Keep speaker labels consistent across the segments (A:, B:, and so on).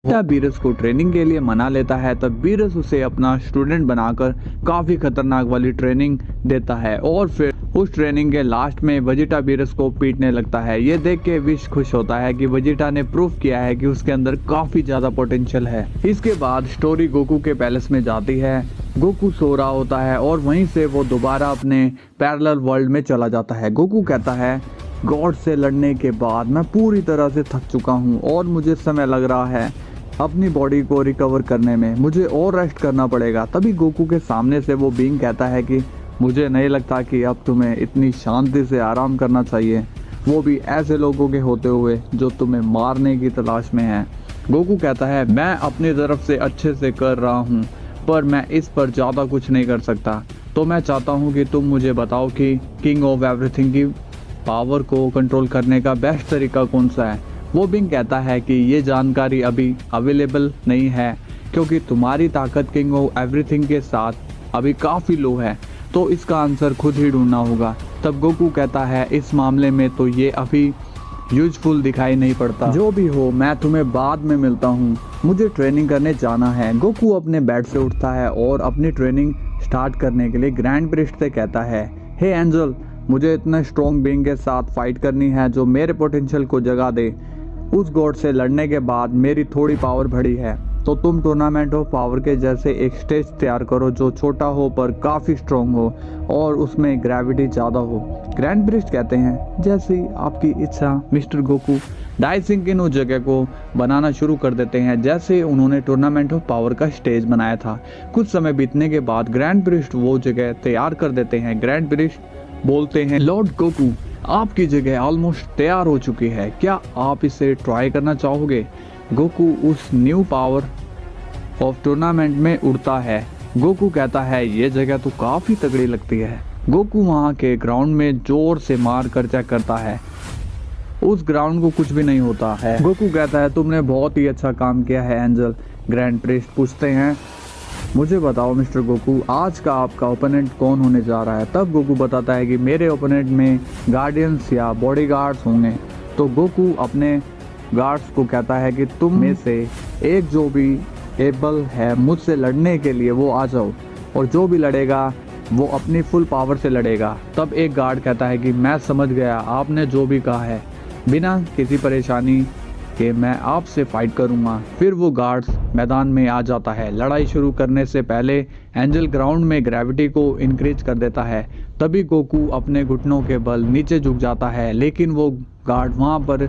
A: जब बीरस को ट्रेनिंग के लिए मना लेता है तब बीरस उसे अपना स्टूडेंट बनाकर काफी खतरनाक वाली ट्रेनिंग देता है और फिर उस ट्रेनिंग के लास्ट में वेजिटा बीरस को पीटने लगता है। ये देख के विश खुश होता है कि वेजिटा ने प्रूफ किया है कि उसके अंदर काफी ज्यादा पोटेंशियल है। इसके बाद स्टोरी गोकू के पैलेस में जाती है। गोकू सो रहा होता है और वहीं से वो दोबारा अपने पैरेलल वर्ल्ड में चला जाता है। गोकू कहता है गॉड से लड़ने के बाद मैं पूरी तरह से थक चुका हूँ और मुझे समय लग रहा है अपनी बॉडी को रिकवर करने में, मुझे और रेस्ट करना पड़ेगा। तभी गोकू के सामने से वो बीइंग कहता है कि मुझे नहीं लगता कि अब तुम्हें इतनी शांति से आराम करना चाहिए, वो भी ऐसे लोगों के होते हुए जो तुम्हें मारने की तलाश में हैं। गोकू कहता है मैं अपनी तरफ से अच्छे से कर रहा हूँ पर मैं इस पर ज़्यादा कुछ नहीं कर सकता, तो मैं चाहता हूँ कि तुम मुझे बताओ कि किंग ऑफ एवरीथिंग की पावर को कंट्रोल करने का बेस्ट तरीका कौन सा है। वो बीइंग कहता है कि ये जानकारी अभी अवेलेबल नहीं है क्योंकि तुम्हारी ताकत किंग ऑफ एवरीथिंग के साथ अभी काफ़ी लो है, तो इसका आंसर खुद ही ढूंढना होगा। तब गोकू कहता है इस मामले में तो ये अभी यूजफुल दिखाई नहीं पड़ता, जो भी हो मैं तुम्हें बाद में मिलता हूँ, मुझे ट्रेनिंग करने जाना है। गोकू अपने बेड से उठता है और अपनी ट्रेनिंग स्टार्ट करने के लिए ग्रैंड प्रिस्ट से कहता है हे एंजल, मुझे इतना स्ट्रॉन्ग बीइंग के साथ फाइट करनी है जो मेरे पोटेंशियल को जगा दे। उस गॉड से लड़ने के बाद मेरी थोड़ी पावर बढ़ी है, तो तुम टूर्नामेंट ऑफ पावर के जैसे एक स्टेज तैयार करो जो छोटा हो पर काफ़ी स्ट्रॉन्ग हो और उसमें ग्रेविटी ज़्यादा हो। ग्रैंड प्रिस्ट कहते हैं जैसी आपकी इच्छा मिस्टर गोकू। डाइसिंकिन उस जगह को बनाना शुरू कर देते हैं जैसे उन्होंने टूर्नामेंट ऑफ पावर का स्टेज बनाया था। कुछ समय बीतने के बाद ग्रैंड प्रिस्ट वो जगह तैयार कर देते हैं। ग्रैंड प्रिस्ट बोलते हैं लॉर्ड गोकू, आपकी जगह ऑलमोस्ट तैयार हो चुकी है, क्या आप इसे ट्राई करना चाहोगे। गोकू उस न्यू पावर ऑफ टूर्नामेंट में उड़ता है। गोकू कहता है ये जगह तो काफ़ी तगड़ी लगती है। गोकू वहाँ के ग्राउंड में जोर से मार कर चेक करता है, उस ग्राउंड को कुछ भी नहीं होता है। गोकू कहता है तुमने बहुत ही अच्छा काम किया है एंजल। ग्रैंड प्रिस्ट पूछते हैं मुझे बताओ मिस्टर गोकू, आज का आपका ओपोनेंट कौन होने जा रहा है। तब गोकू बताता है कि मेरे ओपोनेंट में गार्डियंस या बॉडीगार्ड्स होंगे। तो गोकू अपने गार्ड्स को कहता है कि तुम में से एक जो भी एबल है मुझसे लड़ने के लिए वो आ जाओ और जो भी लड़ेगा वो अपनी फुल पावर से लड़ेगा। तब एक गार्ड कहता है कि मैं समझ गया, आपने जो भी कहा है, बिना किसी परेशानी के मैं आपसे फाइट करूंगा। फिर वो गार्ड्स मैदान में आ जाता है। लड़ाई शुरू करने से पहले एंजल ग्राउंड में ग्रेविटी को इंक्रीज कर देता है। तभी गोकू अपने घुटनों के बल नीचे झुक जाता है, लेकिन वो गार्ड वहाँ पर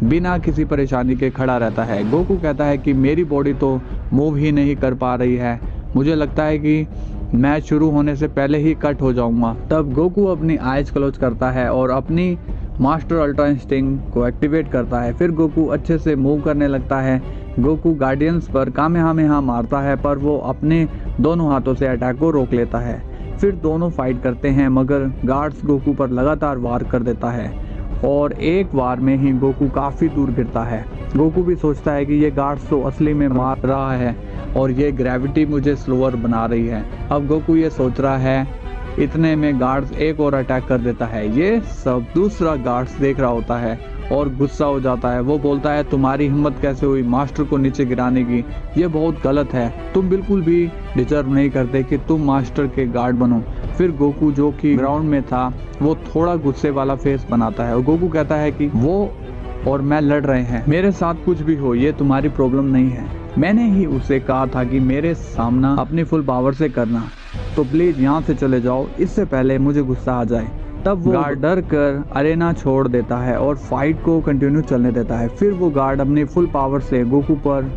A: बिना किसी परेशानी के खड़ा रहता है। गोकू कहता है कि मेरी बॉडी तो मूव ही नहीं कर पा रही है, मुझे लगता है कि मैच शुरू होने से पहले ही कट हो जाऊंगा। तब गोकू अपनी आइज क्लोज करता है और अपनी मास्टर अल्ट्रा इंस्टिंक्ट को एक्टिवेट करता है। फिर गोकू अच्छे से मूव करने लगता है। गोकू गार्डियंस पर कामेहामेहा मारता है पर वो अपने दोनों हाथों से अटैक को रोक लेता है। फिर दोनों फाइट करते हैं मगर गार्ड्स गोकू पर लगातार वार कर देता है और एक वार में ही गोकू काफ़ी दूर गिरता है। गोकू भी सोचता है कि ये गार्ड्स तो असली में मार रहा है और ये ग्रेविटी मुझे स्लोअर बना रही है। अब गोकू ये सोच रहा है, इतने में गार्ड्स एक और अटैक कर देता है। ये सब दूसरा गार्ड्स देख रहा होता है और गुस्सा हो जाता है। वो बोलता है तुम्हारी हिम्मत कैसे हुई मास्टर को नीचे गिराने की, ये बहुत गलत है, तुम बिल्कुल भी डिजर्व नहीं करते कि तुम मास्टर के गार्ड बनो। फिर गोकू जो कि ग्राउंड में था वो थोड़ा गुस्से वाला फेस बनाता है और गोकू कहता है कि वो और मैं लड़ रहे हैं, मेरे साथ कुछ भी हो ये तुम्हारी प्रॉब्लम नहीं है, मैंने ही उसे कहा था कि मेरे सामना अपनी फुल पावर से करना, तो प्लीज यहाँ से चले जाओ इससे पहले मुझे गुस्सा आ जाए। तब वो गार्ड डर कर अरेना छोड़ देता है और फाइट को कंटिन्यू चलने देता है। फिर वो गार्ड अपनी फुल पावर से गोकू पर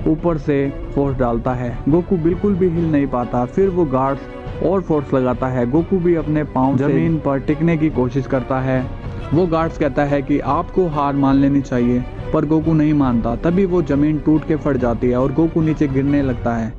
A: ऊपर से फोर्स डालता है। गोकू बिल्कुल भी हिल नहीं पाता। फिर वो गार्ड और फोर्स लगाता है। गोकू भी अपने पाँव जमीन पर टिकने की कोशिश करता है। वो गार्ड्स कहता है कि आपको हार मान लेनी चाहिए, पर गोकू नहीं मानता। तभी वो जमीन टूट के फट जाती है और गोकू नीचे गिरने लगता है।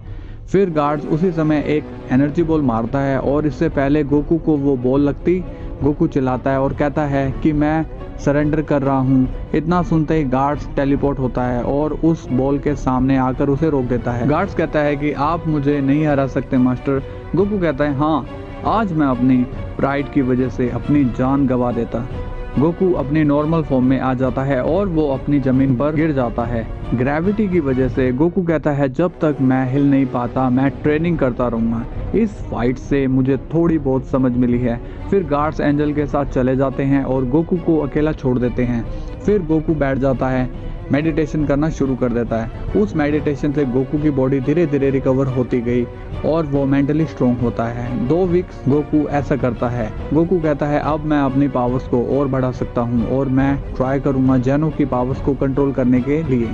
A: फिर गार्ड्स उसी समय एक एनर्जी बॉल मारता है और इससे पहले गोकू को वो बॉल लगती, गोकू चिल्लाता है और कहता है कि मैं सरेंडर कर रहा हूँ। इतना सुनते ही गार्ड्स टेलीपोर्ट होता है और उस बॉल के सामने आकर उसे रोक देता है। गार्ड्स कहता है कि आप मुझे नहीं हरा सकते मास्टर। गोकू कहता है हाँ, आज मैं अपनी प्राइड की वजह से अपनी जान गंवा देता। गोकू अपनी नॉर्मल फॉर्म में आ जाता है और वो अपनी जमीन पर गिर जाता है। ग्रेविटी की वजह से गोकू कहता है जब तक मैं हिल नहीं पाता मैं ट्रेनिंग करता रहूँगा। इस फाइट से मुझे थोड़ी बहुत समझ मिली है। फिर गार्ड्स एंजल के साथ चले जाते हैं और गोकू को अकेला छोड़ देते हैं। फिर गोकू बैठ जाता है, मेडिटेशन करना शुरू कर देता है। उस मेडिटेशन से गोकू की बॉडी धीरे धीरे रिकवर होती गई और वो मेंटली स्ट्रॉन्ग होता है। 2 वीक्स गोकू ऐसा करता है। गोकू कहता है अब मैं अपनी पावर्स को और बढ़ा सकता हूँ और मैं ट्राई करूँगा जेनो की पावर्स को कंट्रोल करने के लिए।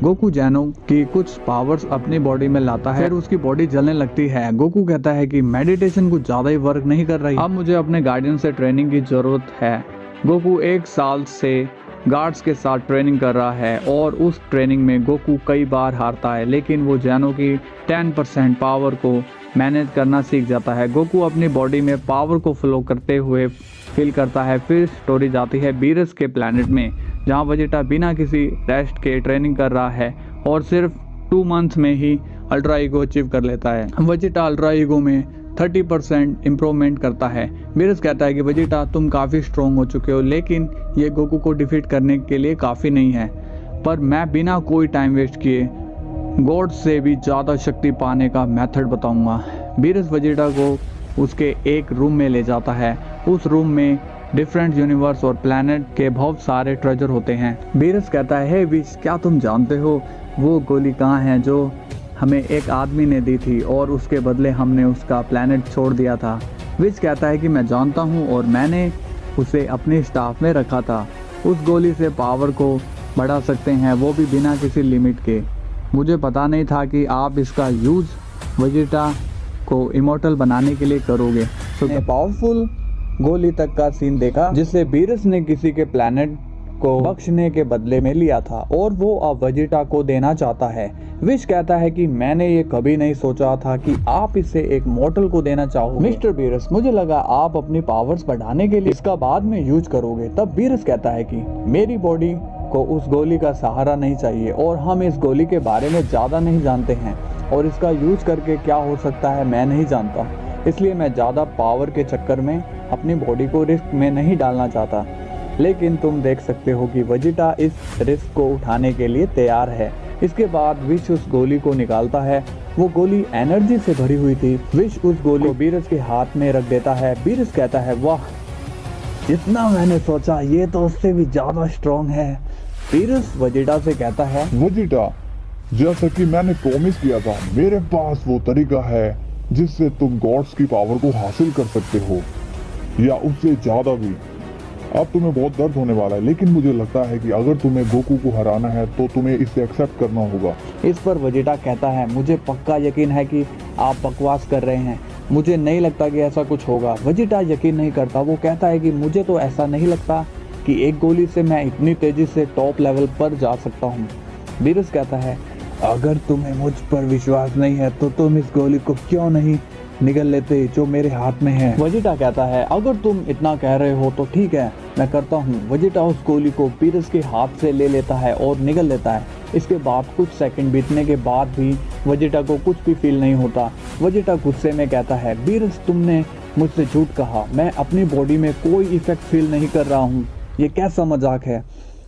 A: गोकू जेनो की कुछ पावर्स अपनी बॉडी में लाता है, फिर उसकी बॉडी जलने लगती है। गोकू कहता है कि मेडिटेशन कुछ ज़्यादा ही वर्क नहीं कर रही, अब मुझे अपने गार्डियन से ट्रेनिंग की ज़रूरत है। गोकू 1 साल से गार्ड्स के साथ ट्रेनिंग कर रहा है और उस ट्रेनिंग में गोकू कई बार हारता है, लेकिन वो जेनो की 10% पावर को मैनेज करना सीख जाता है। गोकू अपनी बॉडी में पावर को फ्लो करते हुए फील करता है। फिर स्टोरी जाती है बीरस के प्लैनेट में, जहाँ वेजिटा बिना किसी रेस्ट के ट्रेनिंग कर रहा है और सिर्फ 2 मंथ्स में ही अल्ट्रा ईगो अचीव कर लेता है। वेजिटा अल्ट्रा ईगो में 30% इम्प्रूवमेंट करता है। बीरस कहता है कि वेजिटा तुम काफ़ी स्ट्रॉन्ग हो चुके हो, लेकिन ये गोकू को डिफीट करने के लिए काफ़ी नहीं है। पर मैं बिना कोई टाइम वेस्ट किए गॉड से भी ज़्यादा शक्ति पाने का मेथड बताऊंगा। बीरस वेजिटा को उसके एक रूम में ले जाता है। उस रूम में डिफरेंट यूनिवर्स और प्लैनेट के बहुत सारे ट्रेजर होते हैं। बीरस कहता है हे विश, क्या तुम जानते हो वो गोली कहाँ है जो हमें एक आदमी ने दी थी और उसके बदले हमने उसका प्लैनेट छोड़ दिया था। विश कहता है कि मैं जानता हूँ और मैंने उसे अपने स्टाफ में रखा था। उस गोली से पावर को बढ़ा सकते हैं, वो भी बिना किसी लिमिट के। मुझे पता नहीं था कि आप इसका यूज़ वेजिटा को इमॉर्टल बनाने के लिए करोगे। तो पावरफुल गोली तक का सीन देखा जिसे बीरस ने किसी के प्लैनेट को बख्शने के बदले में लिया था और वो अब वेजिटा को देना चाहता है। विश कहता है कि मैंने ये कभी नहीं सोचा था कि आप इसे एक मॉर्टल को देना चाहोगे मिस्टर बीरस, मुझे लगा आप अपनी पावर्स बढ़ाने के लिए इसका बाद में यूज करोगे। तब बीरस कहता है कि मेरी बॉडी को उस गोली का सहारा नहीं चाहिए और हम इस गोली के बारे में ज़्यादा नहीं जानते हैं और इसका यूज करके क्या हो सकता है मैं नहीं जानता, इसलिए मैं ज़्यादा पावर के चक्कर में अपनी बॉडी को रिस्क में नहीं डालना चाहता। लेकिन तुम देख सकते हो कि वेजिटा इस रिस्क को उठाने के लिए तैयार है। इसके बाद विश उस गोली को निकालता है। वो गोली एनर्जी से भरी हुई थी। विश उस गोली को बीरस के हाथ में रख देता है। बीरस कहता है वाह, जितना मैंने सोचा ये तो उससे भी ज़्यादा स्ट्रॉन्ग है। बीरस वेजिटा से कहता है
B: वेजिटा, जैसा कि मैंने प्रॉमिस किया था, मेरे पास वो तरीका है जिससे तुम गॉड्स की पावर को हासिल कर सकते हो या उससे ज्यादा भी। अब तुम्हें बहुत दर्द होने वाला है, लेकिन मुझे लगता है कि अगर तुम्हें गोकू को हराना है तो तुम्हें इसे एक्सेप्ट करना होगा।
A: इस पर वेजिटा कहता है मुझे पक्का यकीन है कि आप बकवास कर रहे हैं, मुझे नहीं लगता कि ऐसा कुछ होगा। वेजिटा यकीन नहीं करता। वो कहता है कि मुझे तो ऐसा नहीं लगता कि एक गोली से मैं इतनी तेजी से टॉप लेवल पर जा सकता हूँ। बीरस कहता है अगर तुम्हें मुझ पर विश्वास नहीं है तो तुम इस गोली को क्यों नहीं निगल लेते जो मेरे हाथ में है। वेजिटा कहता है अगर तुम इतना कह रहे हो तो ठीक है, मैं करता हूँ। वेजिटा उस गोली को बीरस के हाथ से ले लेता है और निगल लेता है। इसके बाद कुछ सेकंड बीतने के बाद भी वेजिटा को कुछ भी फील नहीं होता। वेजिटा गुस्से में कहता है बीरस, तुमने मुझसे झूठ कहा, मैं अपनी बॉडी में कोई इफेक्ट फील नहीं कर रहा हूँ, ये कैसा मजाक है।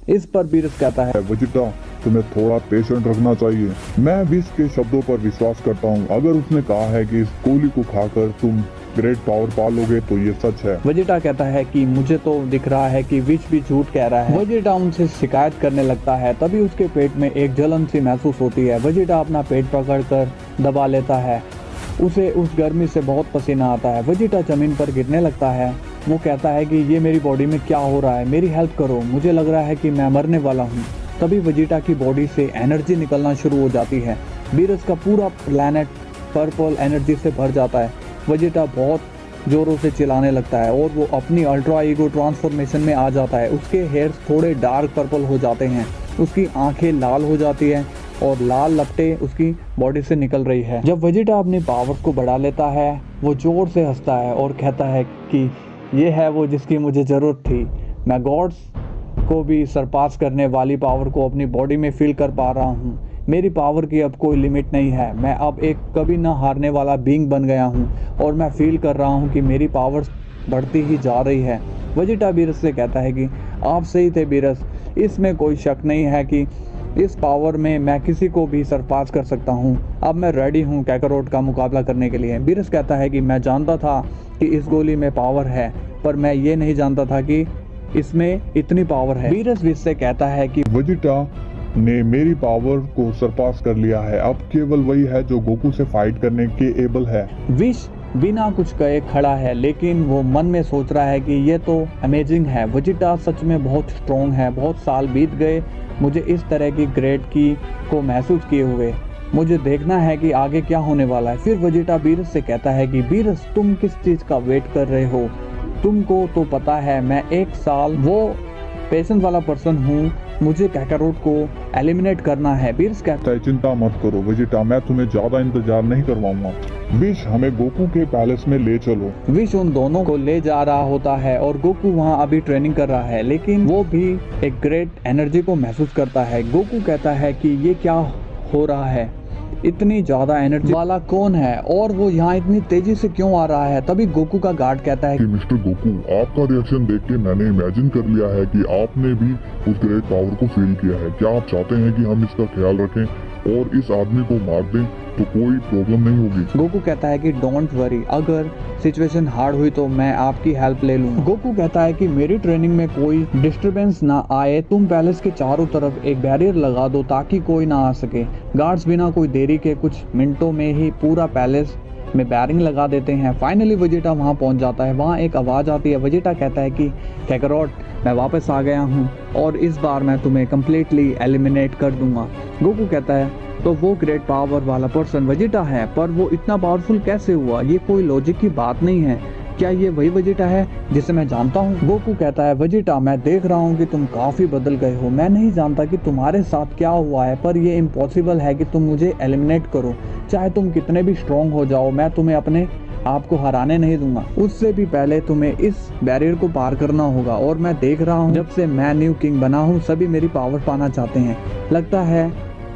A: इस पर बीरस कहता है
B: वेजिटा, तुम्हें थोड़ा पेशेंट रखना चाहिए। मैं विश के शब्दों पर विश्वास करता हूँ। अगर उसने कहा है कि इस गोली को खाकर तुम ग्रेट पावर पा लोगे तो ये सच है।
A: वेजिटा कहता है कि मुझे तो दिख रहा है कि विश भी झूठ कह रहा है। वेजिटा उनसे शिकायत करने लगता है। तभी उसके पेट में एक जलन सी महसूस होती है। वेजिटा अपना पेट पकड़कर दबा लेता है। उसे उस गर्मी से बहुत पसीना आता है। वेजिटा जमीन पर गिरने लगता है। वो कहता है कि ये मेरी बॉडी में क्या हो रहा है, मेरी हेल्प करो, मुझे लग रहा है कि मैं मरने वाला हूँ। तभी वेजिटा की बॉडी से एनर्जी निकलना शुरू हो जाती है। बीरस का पूरा प्लैनेट पर्पल एनर्जी से भर जाता है। वेजिटा बहुत जोरों से चिल्लाने लगता है और वो अपनी अल्ट्रा ईगो ट्रांसफॉर्मेशन में आ जाता है। उसके हेयर्स थोड़े डार्क पर्पल हो जाते हैं, उसकी आंखें लाल हो जाती हैं और लाल लपटें उसकी बॉडी से निकल रही है। जब वेजिटा अपनी पावर्स को बढ़ा लेता है, वो जोर से हंसता है और कहता है कि ये है वो जिसकी मुझे ज़रूरत थी। मैं गॉड्स को भी सरपास करने वाली पावर को अपनी बॉडी में फील कर पा रहा हूँ। मेरी पावर की अब कोई लिमिट नहीं है। मैं अब एक कभी ना हारने वाला बीइंग बन गया हूँ और मैं फील कर रहा हूँ कि मेरी पावर्स बढ़ती ही जा रही है। वेजिटा बीरस से कहता है कि आप सही थे बीरस, इसमें कोई शक नहीं है कि इस पावर में मैं किसी को भी सरपास कर सकता हूँ। अब मैं रेडी हूँ काकारोट का मुकाबला करने के लिए। बीरस कहता है कि मैं जानता था कि इस गोली में पावर है, पर मैं ये नहीं जानता था कि इसमें इतनी पावर है। बीरस विश से कहता है कि
B: वेजिटा ने मेरी पावर को सरपास कर लिया है। अब केवल वही है जो गोकू से फाइट करने के एबल है।
A: विश बिना कुछ कहे खड़ा है, लेकिन वो मन में सोच रहा है कि ये तो अमेजिंग है। वेजिटा सच में बहुत स्ट्रॉन्ग है। बहुत साल बीत गए मुझे इस तरह की ग्रेड की को महसूस किए हुए। मुझे देखना है कि आगे क्या होने वाला है। फिर वेजिटा बीरस से कहता है कि बीरस, तुम किस चीज का वेट कर रहे हो? तुमको तो पता है मैं 1 साल वो पेशेंस वाला पर्सन हूँ। मुझे काकारोट को एलिमिनेट करना है। बीरस कहता है
B: चिंता मत करो वेजिटा, मैं तुम्हें ज्यादा इंतजार नहीं करवाऊंगा। विश, हमें गोकू के पैलेस में ले चलो।
A: विश उन दोनों को ले जा रहा होता है और गोकू वहाँ अभी ट्रेनिंग कर रहा है, लेकिन वो भी एक ग्रेट एनर्जी को महसूस करता है। गोकू कहता है कि ये क्या हो रहा है, इतनी ज्यादा एनर्जी वाला कौन है और वो यहाँ इतनी तेजी से क्यों आ रहा है? तभी गोकू का गार्ड कहता है
B: कि मिस्टर गोकू, आपका रिएक्शन देख के मैंने इमेजिन कर लिया है कि आपने भी उस ग्रेट पावर को फील किया है। क्या आप चाहते हैं कि हम इसका ख्याल रखें और इस आदमी को मार दें तो कोई प्रॉब्लम नहीं होगी?
A: गोकू कहता है कि डोंट वरी, अगर सिचुएशन हार्ड हुई तो मैं आपकी हेल्प ले लूँ। गोकू कहता है कि मेरी ट्रेनिंग में कोई डिस्टरबेंस ना आए। तुम पैलेस के चारों तरफ एक बैरियर लगा दो ताकि कोई ना आ सके। गार्ड्स बिना कोई देरी के कुछ मिनटों में ही पूरा पैलेस में बैरिंग लगा देते हैं। फाइनली वेजिटा वहाँ पहुँच जाता है। वहाँ एक आवाज़ आती है। वेजिटा कहता है कि काकारोट, मैं वापस आ गया हूँ और इस बार मैं तुम्हें कम्प्लीटली एलिमिनेट कर दूंगा। गोकू कहता है तो वो ग्रेट पावर वाला पर्सन वेजिटा है, पर वो इतना पावरफुल कैसे हुआ? ये कोई लॉजिक की बात नहीं है। क्या ये वही वेजिटा है जिसे मैं जानता हूँ? गोकू कहता है वेजिटा, मैं देख रहा हूँ कि तुम काफी बदल गए हो। मैं नहीं जानता कि तुम्हारे साथ क्या हुआ है, पर ये इम्पॉसिबल है कि तुम मुझे एलिमिनेट करो। चाहे तुम कितने भी स्ट्रॉन्ग हो जाओ, मैं तुम्हें अपने आपको हराने नहीं दूंगा। उससे भी पहले तुम्हें इस बैरियर को पार करना होगा। और मैं देख रहा हूँ जब से मैं न्यू किंग बना हूँ सभी मेरी पावर पाना चाहते हैं। लगता है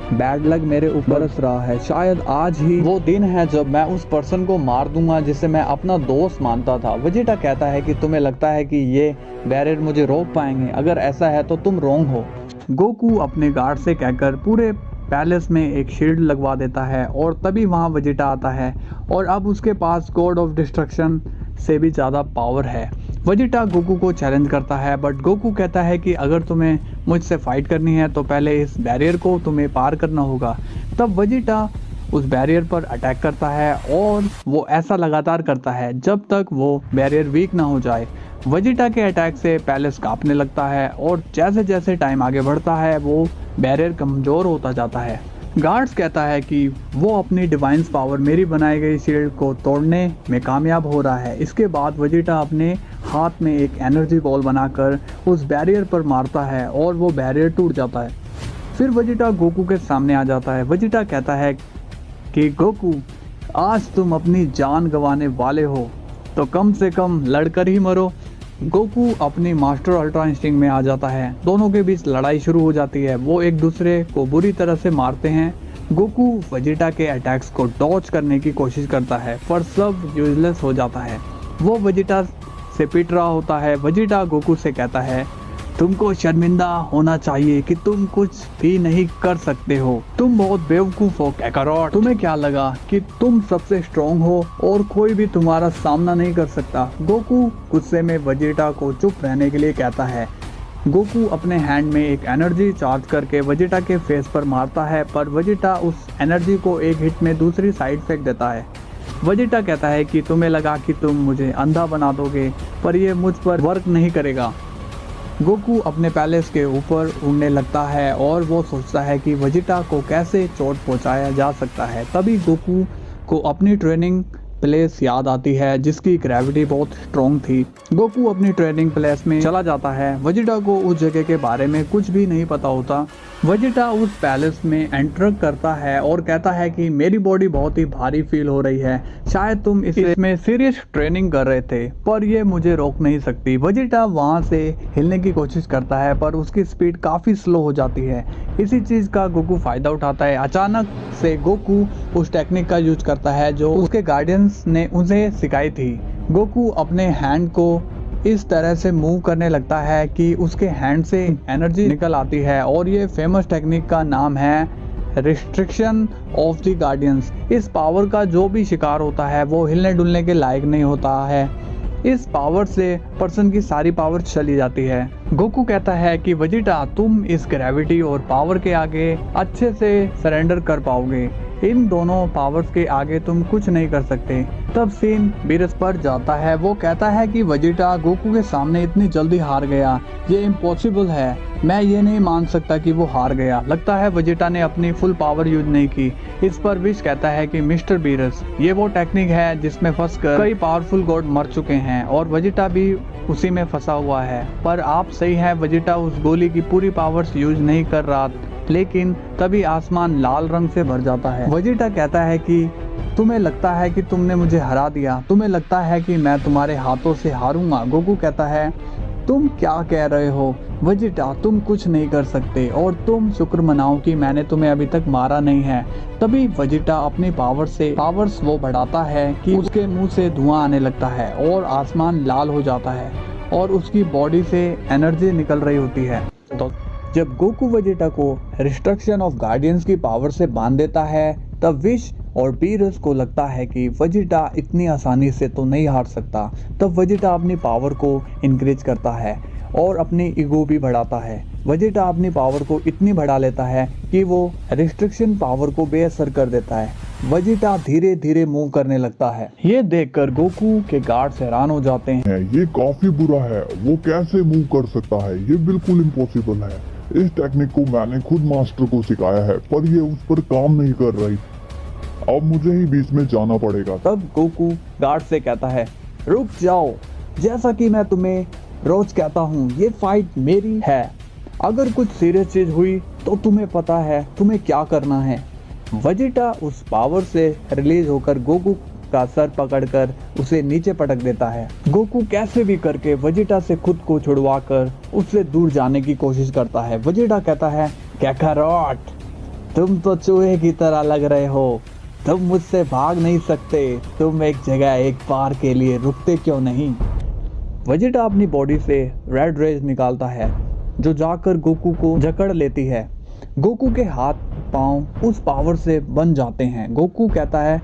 A: बैड लक मेरे ऊपर बरस रहा है। शायद आज ही वो दिन है जब मैं उस पर्सन को मार दूंगा जिसे मैं अपना दोस्त मानता था। वेजिटा कहता है कि तुम्हें लगता है कि ये बैरियर मुझे रोक पाएंगे? अगर ऐसा है तो तुम रॉन्ग हो। गोकू अपने गार्ड से कहकर पूरे पैलेस में एक शील्ड लगवा देता है और तभी वहाँ वेजिटा आता है और अब उसके पास गॉड ऑफ डिस्ट्रक्शन से भी ज़्यादा पावर है। वेजिटा गोकू को चैलेंज करता है, बट गोकू कहता है कि अगर तुम्हें मुझसे फाइट करनी है तो पहले इस बैरियर को तुम्हें पार करना होगा। तब वेजिटा उस बैरियर पर अटैक करता है और वो ऐसा लगातार करता है जब तक वो बैरियर वीक ना हो जाए। वेजिटा के अटैक से पैलेस कांपने लगता है और जैसे जैसे टाइम आगे बढ़ता है वो बैरियर कमज़ोर होता जाता है। गार्ड्स कहता है कि वो अपनी डिवाइन पावर मेरी बनाई गई शील्ड को तोड़ने में कामयाब हो रहा है। इसके बाद वेजिटा अपने हाथ में एक एनर्जी बॉल बनाकर उस बैरियर पर मारता है और वो बैरियर टूट जाता है। फिर वेजिटा गोकू के सामने आ जाता है। वेजिटा कहता है कि गोकू, आज तुम अपनी जान गंवाने वाले हो तो कम से कम लड़कर ही मरो। गोकू अपनी मास्टर अल्ट्रा इंस्टिंक्ट में आ जाता है। दोनों के बीच लड़ाई शुरू हो जाती है। वो एक दूसरे को बुरी तरह से मारते हैं। गोकू वेजिटा के अटैक्स को डॉज करने की कोशिश करता है पर सब यूजलेस हो जाता है। वो वेजिटा से पिट रहा होता है। वेजिटा गोकू से कहता है तुमको शर्मिंदा होना चाहिए कि तुम कुछ भी नहीं कर सकते हो। तुम बहुत बेवकूफ हो काकारोट। तुम्हें क्या लगा कि तुम सबसे स्ट्रॉन्ग हो और कोई भी तुम्हारा सामना नहीं कर सकता? गोकू गुस्से में वेजिटा को चुप रहने के लिए कहता है। गोकू अपने हैंड में एक एनर्जी चार्ज करके वेजिटा के फेस पर मारता है, पर वेजिटा उस एनर्जी को एक हिट में दूसरी साइड फेंक देता है। वेजिटा कहता है कि तुम्हें लगा कि तुम मुझे अंधा बना दोगे, पर यह मुझ पर वर्क नहीं करेगा। गोकू अपने पैलेस के ऊपर उड़ने लगता है और वो सोचता है कि वेजिटा को कैसे चोट पहुंचाया जा सकता है। तभी गोकू को अपनी ट्रेनिंग प्लेस याद आती है जिसकी ग्रेविटी बहुत स्ट्रॉन्ग थी। गोकू अपनी ट्रेनिंग प्लेस में चला जाता है। वेजिटा को उस जगह के बारे में कुछ भी नहीं पता होता। वेजिटा उस पैलेस में एंटर करता है और कहता है कि मेरी बॉडी बहुत ही भारी फील हो रही है। शायद तुम इसमें सीरियस ट्रेनिंग कर रहे थे, पर ये मुझे रोक नहीं सकती। वेजिटा वहाँ से हिलने की कोशिश करता है पर उसकी स्पीड काफ़ी स्लो हो जाती है। इसी चीज़ का गोकू फ़ायदा उठाता है। अचानक से गोकू उस टेक्निक का यूज करता है जो उसके गार्डियंस ने उसे सिखाई थी। गोकू अपने हैंड को इस तरह से मूव करने लगता है कि उसके हैंड से एनर्जी निकल आती है और ये फेमस टेक्निक का नाम है रिस्ट्रिक्शन ऑफ द गार्डियंस। इस पावर का जो भी शिकार होता है वो हिलने डुलने के लायक नहीं होता है। इस पावर से पर्सन की सारी पावर चली जाती है। गोकू कहता है कि वेजिटा तुम इस ग्रेविटी और पावर के आगे अच्छे से सरेंडर कर पाओगे, इन दोनों पावर्स के आगे तुम कुछ नहीं कर सकते। तब सीन बीरस पर जाता है। वो कहता है कि वेजिटा गोकू के सामने इतनी जल्दी हार गया, ये इम्पॉसिबल है, मैं ये नहीं मान सकता कि वो हार गया। लगता है वेजिटा ने अपनी फुल पावर यूज नहीं की। इस पर विश कहता है कि मिस्टर बीरस ये वो टेक्निक है जिसमें फंसकर कई पावरफुल गॉड मर चुके हैं और वेजिटा भी उसी में फंसा हुआ है। पर आप सही है, वेजिटा उस गोली की पूरी पावर्स यूज नहीं कर रहा, लेकिन तभी आसमान लाल रंग से भर जाता है। वेजिटा कहता है कि तुम्हें लगता है कि तुमने मुझे हरा दिया, तुम्हें लगता है कि मैं तुम्हारे हाथों से हारूंगा। गोकू कहता है तुम क्या कह रहे हो वेजिटा, तुम कुछ नहीं कर सकते और तुम शुक्र मनाओ कि मैंने तुम्हें अभी तक मारा नहीं है। तभी वेजिटा अपनी पावर्स वो बढ़ाता है कि उसके मुंह से धुआं आने लगता है और आसमान लाल हो जाता है और उसकी बॉडी से एनर्जी निकल रही होती है। तो जब गोकू वेजिटा को रिस्ट्रक्शन ऑफ गार्डियंस की पावर से बांध देता है, तब विश और बीरस को लगता है कि वेजिटा इतनी आसानी से तो नहीं हार सकता। तब वेजिटा अपनी पावर को इंक्रीज करता है और अपनी ईगो भी बढ़ाता है। वेजिटा अपनी पावर को इतनी बढ़ा लेता है कि वो रिस्ट्रिक्शन पावर को बेअसर कर देता है। वेजिटा धीरे धीरे मूव करने लगता है। ये देखकर गोकू के गार्ड्स हैरान हो जाते हैं।
B: ये काफी बुरा है, वो कैसे मूव कर सकता है, ये बिल्कुल इम्पॉसिबल है। इस टेक्निक को मैंने खुद मास्टर को सिखाया है पर ये उस पर काम नहीं कर रही, अब मुझे ही बीच में जाना पड़ेगा।
A: तब गोकू गार्ड से कहता है रुक जाओ, जैसा कि मैं तुम्हें रोज कहता हूँ ये फाइट मेरी है, अगर कुछ सीरियस चीज हुई तो तुम्हें पता है तुम्हें क्या करना है। वेजिटा उस पावर से रिलीज होकर गोकू का सर पकड़कर उसे नीचे पटक देता है। गोकू कैसे भी करके वेजिटा से खुद को छुड़वाकर उससे दूर जाने की कोशिश करता है। वेजिटा कहता है कैकारोट, तुम तो चूहे की तरह लग रहे हो, तुम मुझसे भाग नहीं सकते, तुम एक जगह एक बार के लिए रुकते क्यों नहीं। वेजिटा अपनी बॉडी से रेड रेज निकालता है जो जाकर गोकू को जकड़ लेती है। गोकू के हाथ पांव उस पावर से बन जाते हैं। गोकू कहता है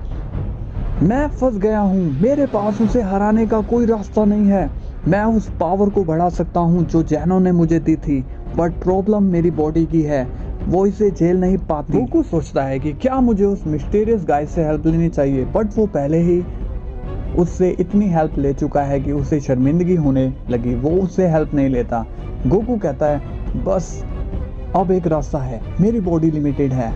A: मैं फंस गया हूँ, मेरे पास उसे हराने का कोई रास्ता नहीं है। मैं उस पावर को बढ़ा सकता हूँ जो जैनो ने मुझे दी थी, बट प्रॉब्लम मेरी बॉडी की है, वो इसे झेल नहीं पाती। गोकू सोचता है कि क्या मुझे उस मिस्टीरियस गाय से हेल्प लेनी चाहिए, बट वो पहले ही उससे इतनी हेल्प ले चुका है कि उसे शर्मिंदगी होने लगी, वो उससे हेल्प नहीं लेता। गोकू कहता है बस अब एक रास्ता है, मेरी बॉडी लिमिटेड है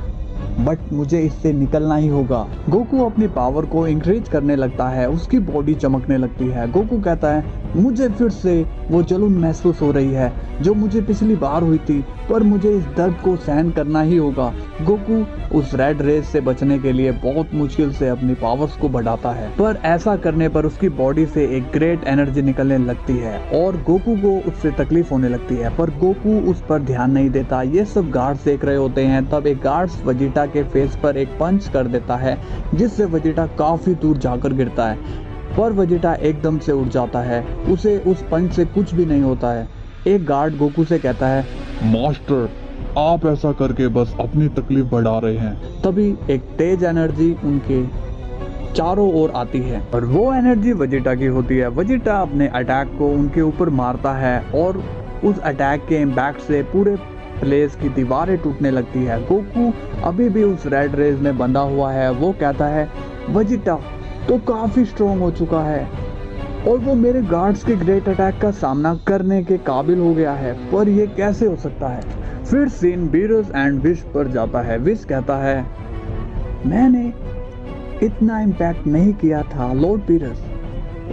A: बट मुझे इससे निकलना ही होगा। गोकू अपनी पावर को इंक्रीज करने लगता है, उसकी बॉडी चमकने लगती है। गोकू कहता है मुझे फिर से वो जलन महसूस हो रही है जो मुझे पिछली बार हुई थी, पर मुझे इस दर्द को सहन करना ही होगा। गोकू उस रेड रेस से बचने के लिए बहुत मुश्किल से अपनी पावर्स को बढ़ाता है, पर ऐसा करने पर उसकी बॉडी से एक ग्रेट एनर्जी निकलने लगती है और गोकू को उससे तकलीफ होने लगती है, पर गोकू उस पर ध्यान नहीं देता। ये सब गार्ड्स देख रहे होते हैं। तब एक गार्ड्स वेजिटा के फेस पर एक पंच कर देता है जिससे वेजिटा काफी दूर जाकर गिरता है, पर वेजिटा एकदम से उठ जाता है, उसे उस पंच से कुछ भी नहीं होता है। एक गार्ड गोकू से कहता है
B: मास्टर आप ऐसा करके बस अपनी तकलीफ बढ़ा रहे हैं।
A: तभी एक तेज एनर्जी उनके चारों ओर आती है और वो एनर्जी वेजिटा की होती है। वेजिटा अपने अटैक को उनके ऊपर मारता है और उस अटैक के इम्पैक्ट से पूरे प्लेस की दीवारें टूटने लगती है। गोकू अभी भी उस रेड रेज में बंधा हुआ है। वो कहता है वेजिटा तो काफी स्ट्रॉन्ग हो चुका है और वो मेरे गार्ड्स के ग्रेट अटैक का सामना करने के काबिल हो गया है, पर ये कैसे हो सकता है। फिर सीन बीरस एंड विश पर जाता है। विश कहता है मैंने इतना इम्पैक्ट नहीं किया था लॉर्ड बीरस,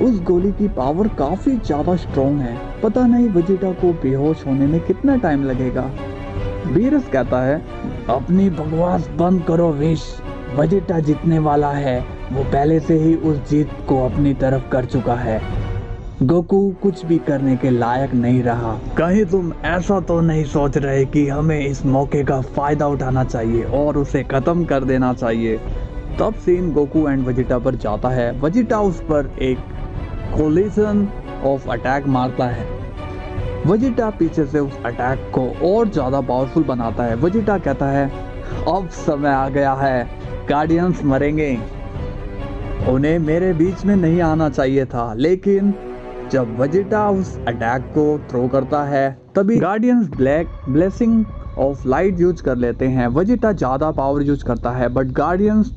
A: उस गोली की पावर काफी ज्यादा स्ट्रॉन्ग है, पता नहीं वेजिटा को बेहोश होने में कितना टाइम लगेगा। बीरस कहता है अपनी बकवास बंद करो विश, वेजिटा जीतने वाला है, वो पहले से ही उस जीत को अपनी तरफ कर चुका है, गोकू कुछ भी करने के लायक नहीं रहा। कहीं तुम ऐसा तो नहीं सोच रहे कि हमें इस मौके का फायदा उठाना चाहिए और उसे खत्म कर देना चाहिए। तब सीन गोकू एंड वेजिटा पर जाता है। वेजिटा उस पर एक कोलिजन ऑफ अटैक मारता है। वेजिटा पीछे से उस अटैक को और ज़्यादा पावरफुल बनाता है। वेजिटा कहता है अब समय आ गया है, गार्डियंस मरेंगे, उन्हें मेरे बीच में नहीं आना चाहिए था। लेकिन जब वेजिटा उस अटैक को थ्रो करता है तभी guardians blessing of light use कर लेते हैं। वेजिटा ज़्यादा पावर यूज करता है बट गार्डियंस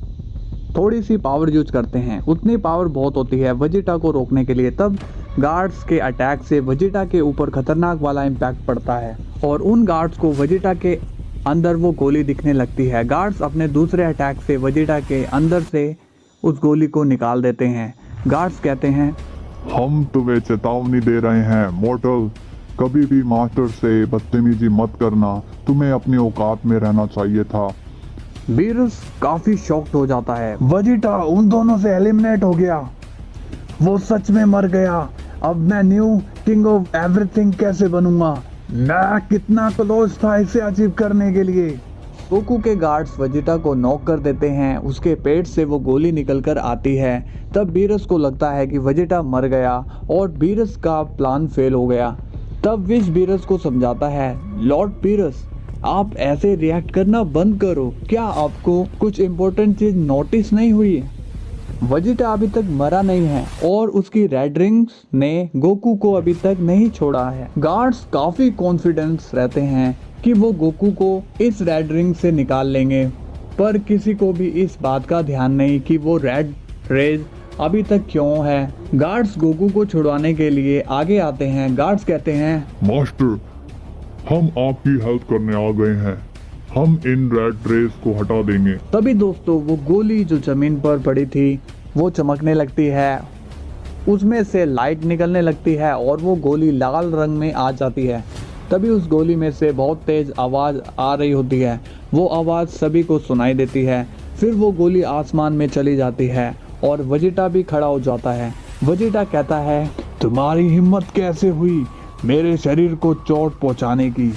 A: थोड़ी सी पावर यूज करते हैं। उतनी पावर बहुत होती है वेजिटा को रोकने के लिए। तब गार्ड्स के अटैक से वेजिटा के ऊपर खतरनाक वाला इम्पैक्ट पड़ता है और उन गार्ड्स को वेजिटा के अंदर वो गोली दिखने लगती है। गार्ड्स अपने दूसरे अटैक से वेजिटा के अंदर से उस गोली को निकाल देते हैं। गार्ड्स कहते हैं
B: हम तुम्हें चेतावनी दे रहे हैं मॉर्टल, कभी भी मास्टर से बदतमीजी मत करना, तुम्हें अपनी औकात में रहना चाहिए था।
A: बीरस काफी शॉक्ड हो जाता है। वेजिटा उन दोनों से एलिमिनेट हो गया, वो सच में मर गया। अब मैं न्यू किंग ऑफ एवरीथिंग कैसे बनूंगा? मैं कितना क्लोज था इसे अचीव करने के लिए। गोकू के गार्ड्स वेजिटा को नॉक कर देते हैं, उसके पेट से वो गोली निकलकर आती है। तब बीरस को लगता है कि वेजिटा मर गया और बीरस का प्लान फेल हो गया। तब विश बीरस को समझाता है लॉर्ड बीरस, आप ऐसे रिएक्ट करना बंद करो, क्या आपको कुछ इम्पोर्टेंट चीज नोटिस नहीं हुई? वेजिटा अभी तक मरा नहीं है और उसकी रेड रिंग्स ने गोकू को अभी तक नहीं छोड़ा है। गार्ड्स काफी कॉन्फिडेंस रहते हैं कि वो गोकू को इस रेड रिंग से निकाल लेंगे, पर किसी को भी इस बात का ध्यान नहीं कि वो रेड रेज अभी तक क्यों है। गार्ड्स गोकू को छुड़वाने के लिए आगे आते हैं। गार्ड्स कहते हैं
B: मास्टर, हम आपकी हेल्प करने आ गए हैं, हम इन रेड रेस को हटा देंगे।
A: तभी दोस्तों वो गोली जो जमीन पर पड़ी थी वो चमकने लगती है, उसमें से लाइट निकलने लगती है और वो गोली लाल रंग में आ जाती है। तभी उस गोली में से बहुत तेज आवाज़ आ रही होती है, वो आवाज़ सभी को सुनाई देती है। फिर वो गोली आसमान में चली जाती है और वेजिटा भी खड़ा हो जाता है। वेजिटा कहता है तुम्हारी हिम्मत कैसे हुई मेरे शरीर को चोट पहुंचाने की,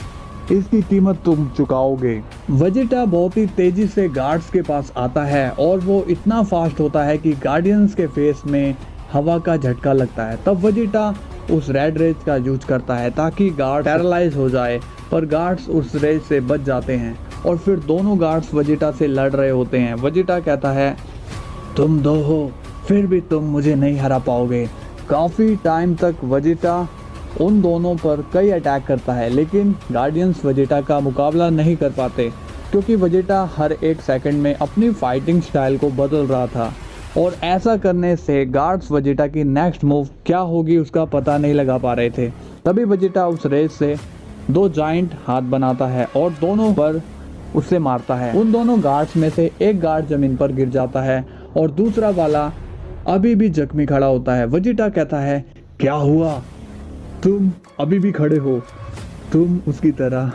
A: इसकी कीमत तुम चुकाओगे। वेजिटा बहुत ही तेजी से गार्ड्स के पास आता है और वो इतना फास्ट होता है कि गार्डियंस के फेस में हवा का झटका लगता है। तब वेजिटा उस रेड रेज का यूज करता है ताकि गार्ड पैरालाइज हो जाए, पर गार्ड्स उस रेज से बच जाते हैं और फिर दोनों गार्ड्स वेजिटा से लड़ रहे होते हैं। वेजिटा कहता है तुम दो हो फिर भी तुम मुझे नहीं हरा पाओगे। काफ़ी टाइम तक वेजिटा उन दोनों पर कई अटैक करता है लेकिन गार्डियंस वेजिटा का मुकाबला नहीं कर पाते क्योंकि वेजिटा हर एक सेकंड में अपनी फाइटिंग स्टाइल को बदल रहा था और ऐसा करने से गार्ड्स वेजिटा की नेक्स्ट मूव क्या होगी उसका पता नहीं लगा पा रहे थे। तभी वेजिटा उस रेस से दो जाइंट हाथ बनाता है और दोनों पर उससे मारता है। उन दोनों गार्ड्स में से एक गार्ड जमीन पर गिर जाता है और दूसरा वाला अभी भी जख्मी खड़ा होता है। वेजिटा कहता है क्या हुआ, तुम अभी भी खड़े हो, तुम उसकी तरह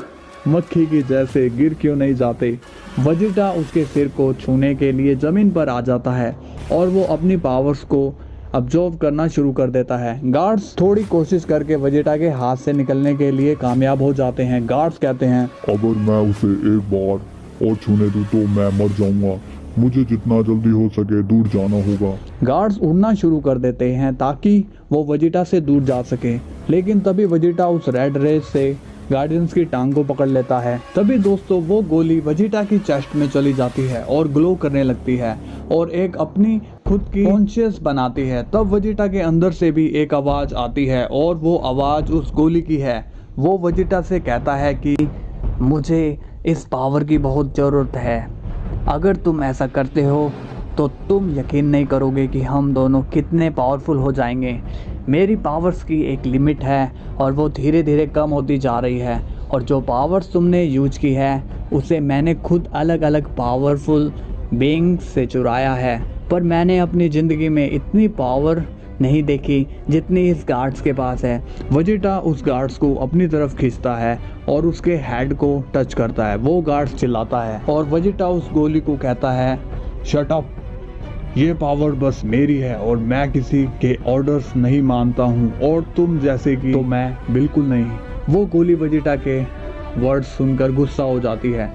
A: मक्खी की जैसे गिर क्यों नहीं जाते? वेजिटा उसके सिर को छूने के लिए जमीन पर आ जाता है और वो अपनी पावर्स को अब्जॉर्व करना शुरू कर देता है। गार्ड्स थोड़ी कोशिश करके वेजिटा के हाथ से निकलने के लिए कामयाब हो जाते हैं। गार्ड्स कहते हैं
B: अगर मैं उसे एक बार और छूने दूं तो मैं मर जाऊंगा, मुझे जितना जल्दी हो सके दूर जाना होगा।
A: गार्ड्स उड़ना शुरू कर देते हैं ताकि वो वेजिटा से दूर जा सके, लेकिन तभी वेजिटा उस रेड रेस से गार्डियंस की टांग को पकड़ लेता है। तभी दोस्तों वो गोली वेजिटा की चेस्ट में चली जाती है और ग्लो करने लगती है और एक अपनी खुद की कॉन्शियस बनाती है। तब वेजिटा के अंदर से भी एक आवाज़ आती है और वो आवाज़ उस गोली की है। वो वेजिटा से कहता है कि मुझे इस पावर की बहुत ज़रूरत है, अगर तुम ऐसा करते हो तो तुम यकीन नहीं करोगे कि हम दोनों कितने पावरफुल हो जाएंगे। मेरी पावर्स की एक लिमिट है और वो धीरे धीरे कम होती जा रही है और जो पावर्स तुमने यूज की है उसे मैंने खुद अलग अलग पावरफुल बीइंग्स से चुराया है, पर मैंने अपनी ज़िंदगी में इतनी पावर नहीं देखी जितनी इस गार्ड्स के पास है। वेजिटा उस गार्ड्स को अपनी तरफ खींचता है और उसके हेड को टच करता है। वो गार्ड्स चिल्लाता है और वेजिटा उस गोली को कहता है शट अप, ये पावर बस मेरी है और मैं किसी के ऑर्डर्स नहीं मानता हूँ और तुम जैसे कि तो मैं बिल्कुल नहीं। वो गोली वेजिटा के वर्ड्स सुनकर गुस्सा हो जाती है।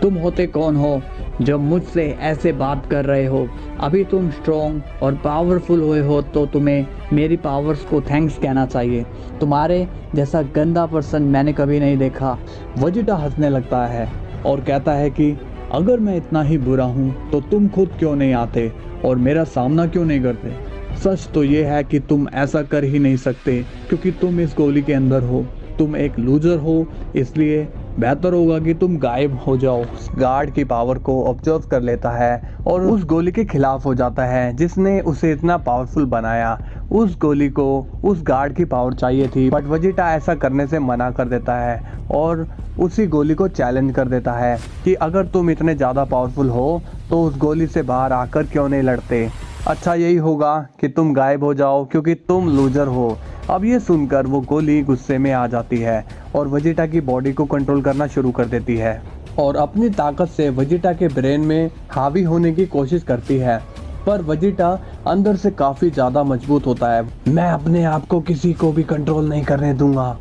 A: तुम होते कौन हो जब मुझसे ऐसे बात कर रहे हो?
C: अभी तुम स्ट्रॉन्ग और पावरफुल हुए हो तो तुम्हें मेरी पावर्स को थैंक्स कहना चाहिए। तुम्हारे जैसा गंदा पर्सन मैंने कभी नहीं देखा। वेजिटा हंसने लगता है और कहता है कि अगर मैं इतना ही बुरा हूँ तो तुम खुद क्यों नहीं आते और मेरा सामना क्यों नहीं करते। सच तो ये है कि तुम ऐसा कर ही नहीं सकते क्योंकि तुम इस गोली के अंदर हो। तुम एक लूजर हो, इसलिए बेहतर होगा कि तुम गायब हो जाओ। गार्ड की पावर को ऑब्जर्व कर लेता है और उस गोली के खिलाफ हो जाता है जिसने उसे इतना पावरफुल बनाया। उस गोली को उस गार्ड की पावर चाहिए थी, बट वेजिटा ऐसा करने से मना कर देता है और उसी गोली को चैलेंज कर देता है कि अगर तुम इतने ज़्यादा पावरफुल हो तो उस गोली से बाहर आकर क्यों नहीं लड़ते। अच्छा यही होगा कि तुम गायब हो जाओ क्योंकि तुम लूजर हो। अब ये सुनकर वो गोली गुस्से में आ जाती है और वेजिटा की बॉडी को कंट्रोल करना शुरू कर देती है और अपनी ताकत से वेजिटा के ब्रेन में हावी होने की कोशिश करती है, पर वेजिटा अंदर से काफ़ी ज़्यादा मजबूत होता है। मैं अपने आप को किसी को भी कंट्रोल नहीं करने दूंगा,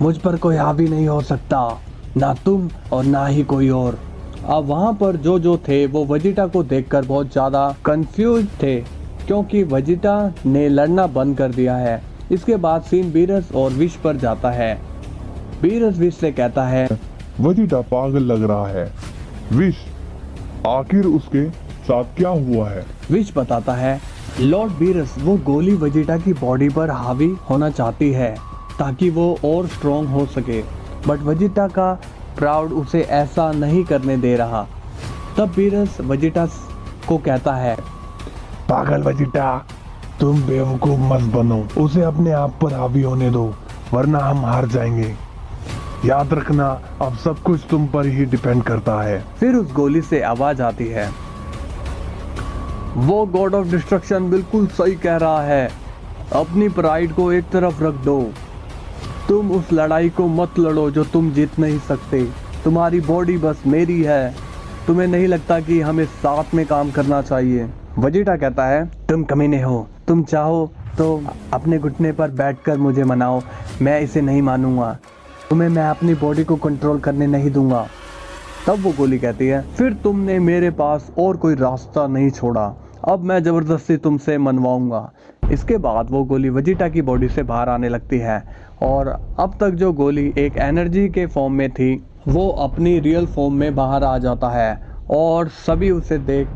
C: मुझ पर कोई हावी नहीं हो सकता, ना तुम और ना ही कोई और। अब वहाँ पर जो थे वो वेजिटा को देखकर बहुत ज़्यादा कंफ्यूज थे क्योंकि वेजिटा ने लड़ना बंद कर दिया है। इसके बाद सीन बीरस और विश पर जाता है। बीरस विश से कहता है
B: वेजिटा पागल लग रहा है। विश, आखिर उसके साथ क्या हुआ है?
C: विश बताता है लॉर्ड बीरस वो गोली वेजिटा की बॉडी पर हावी होना चाहती है ताकि वो और स्ट्रॉन्ग हो सके, बट वेजिटा का प्राउड उसे ऐसा नहीं करने दे रहा। तब बीरस वेजिटा को कहता है
B: पागल वेजिटा, तुम बेवकूफ मत बनो, उसे अपने आप पर हावी होने दो वरना हम हार जाएंगे। याद रखना अब सब कुछ तुम पर ही डिपेंड करता है।
C: फिर उस गोली से आवाज आती है वो गॉड ऑफ डिस्ट्रक्शन बिल्कुल सही कह रहा है, अपनी प्राइड को एक तरफ रख दो। तुम उस लड़ाई को मत लड़ो जो तुम जीत नहीं सकते। तुम्हारी बॉडी बस मेरी है। तुम्हें नहीं लगता कि हमें साथ में काम करना चाहिए? वेजिटा कहता है तुम कमीने हो, तुम चाहो तो अपने घुटने पर बैठकर मुझे मनाओ, मैं इसे नहीं मानूंगा। तुम्हें मैं अपनी बॉडी को कंट्रोल करने नहीं दूंगा। तब वो गोली कहती है फिर तुमने मेरे पास और कोई रास्ता नहीं छोड़ा, अब मैं ज़बरदस्ती तुमसे मनवाऊंगा। इसके बाद वो गोली वेजिटा की बॉडी से बाहर आने लगती है और अब तक जो गोली एक एनर्जी के फॉर्म में थी वो अपनी रियल फॉर्म में बाहर आ जाता है और सभी उसे देख